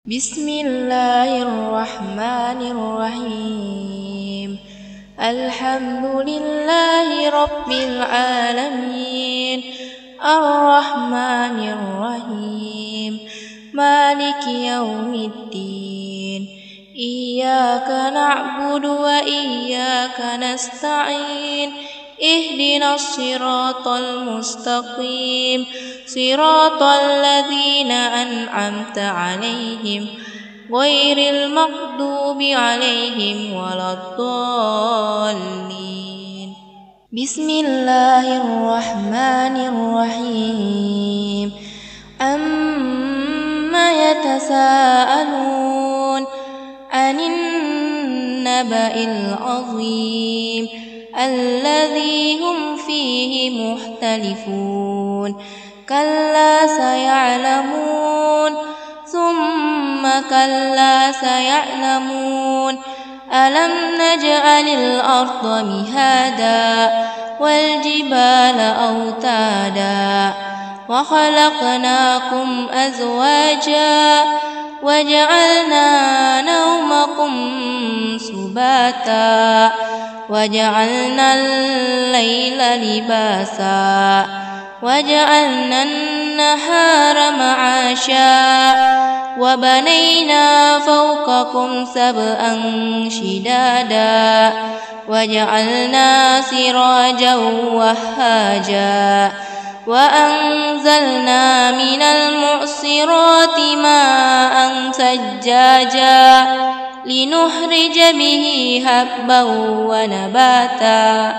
بسم الله الرحمن الرحيم. الحمد لله رب العالمين، الرحمن الرحيم، مالك يوم الدين. إياك نعبد وإياك نستعين. اهدنا الصراط المستقيم، صراط الذين أنعمت عليهم غير المغضوب عليهم ولا الضالين. بسم الله الرحمن الرحيم. أما يتساءلون عن النبأ العظيم الذي هم فيه مختلفون. كلا سيعلمون ثم كلا سيعلمون. ألم نجعل الأرض مهادا والجبال أوتادا وخلقناكم أزواجا وجعلنا نومكم سباتا وجعلنا الليل لباسا وجعلنا النهار معاشا وبنينا فوقكم سبعا شدادا وجعلنا سراجا وهاجا وأنزلنا من المعصرات ماء ثجاجا لنخرج به حبا ونباتا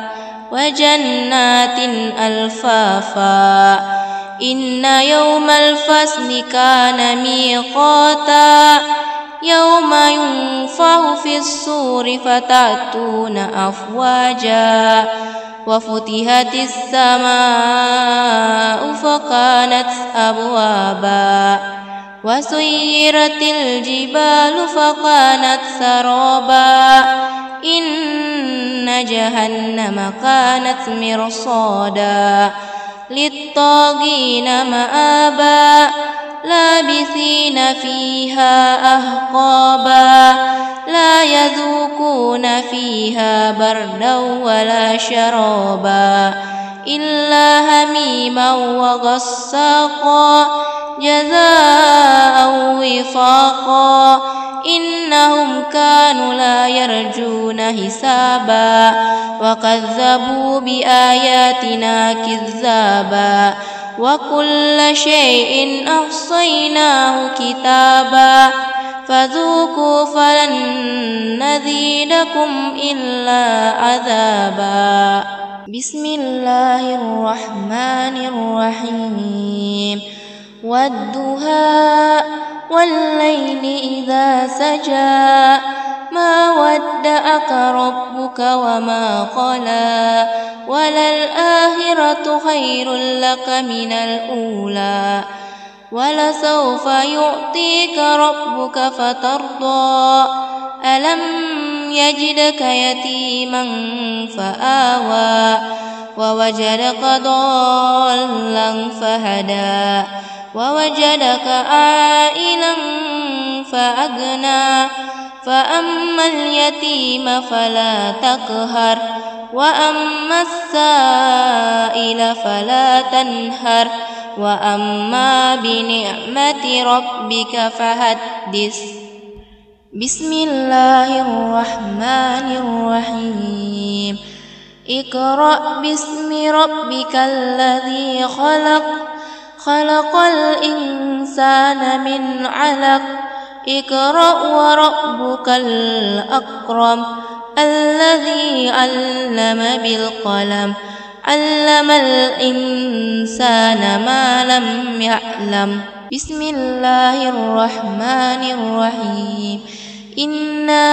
وجنات ألفافا. إن يوم الفصل كان ميقاتا يوم ينفخ في الصور فتأتون أفواجا وفتحت السماء فكانت أبوابا وسيرت الجبال فكانت سرابا. إن جهنم كانت مرصادا للطاغين مآبا لابثين فيها أحقابا لا يذوقون فيها بردا ولا شرابا إلا هميما وغساقا جزاء وفاقا. إنهم كانوا لا يرجون حسابا وكذبوا بآياتنا كذابا وكل شيء أحصيناه كتابا فذوقوا فلن نزيدكم إلا عذابا. بسم الله الرحمن الرحيم. والضحى والليل إذا سجى ما ودعك ربك وما قلى وللآخرة خير لك من الأولى ولسوف يعطيك ربك فترضى. ألم يجدك يتيما فآوى ووجدك ضالا فهدى ووجدك عائلا فأغنى. فأما اليتيم فلا تقهر وأما السائل فلا تنهر وأما بنعمة ربك فحدث. بسم الله الرحمن الرحيم. اقرأ باسم ربك الذي خلق خلق الإنسان من علق. اقرأ وربك الأكرم الذي علم بالقلم علم الإنسان ما لم يعلم. بسم الله الرحمن الرحيم. إنا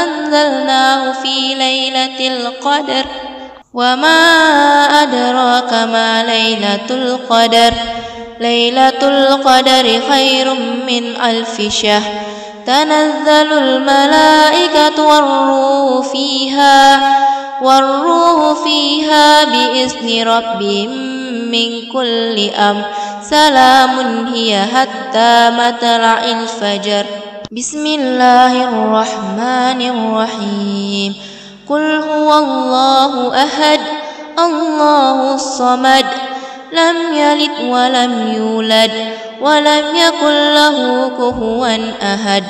أنزلناه في ليلة القدر وما أدراك ما ليلة القدر. ليلة القدر خير من 1000 شهر. تنزل الملائكة والروح فيها بإذن ربهم من كل أمر سلام هي حتى مطلع الفجر. بسم الله الرحمن الرحيم. قل هو الله أحد الله الصمد لم يلد ولم يولد ولم يكن له كفوا أحد.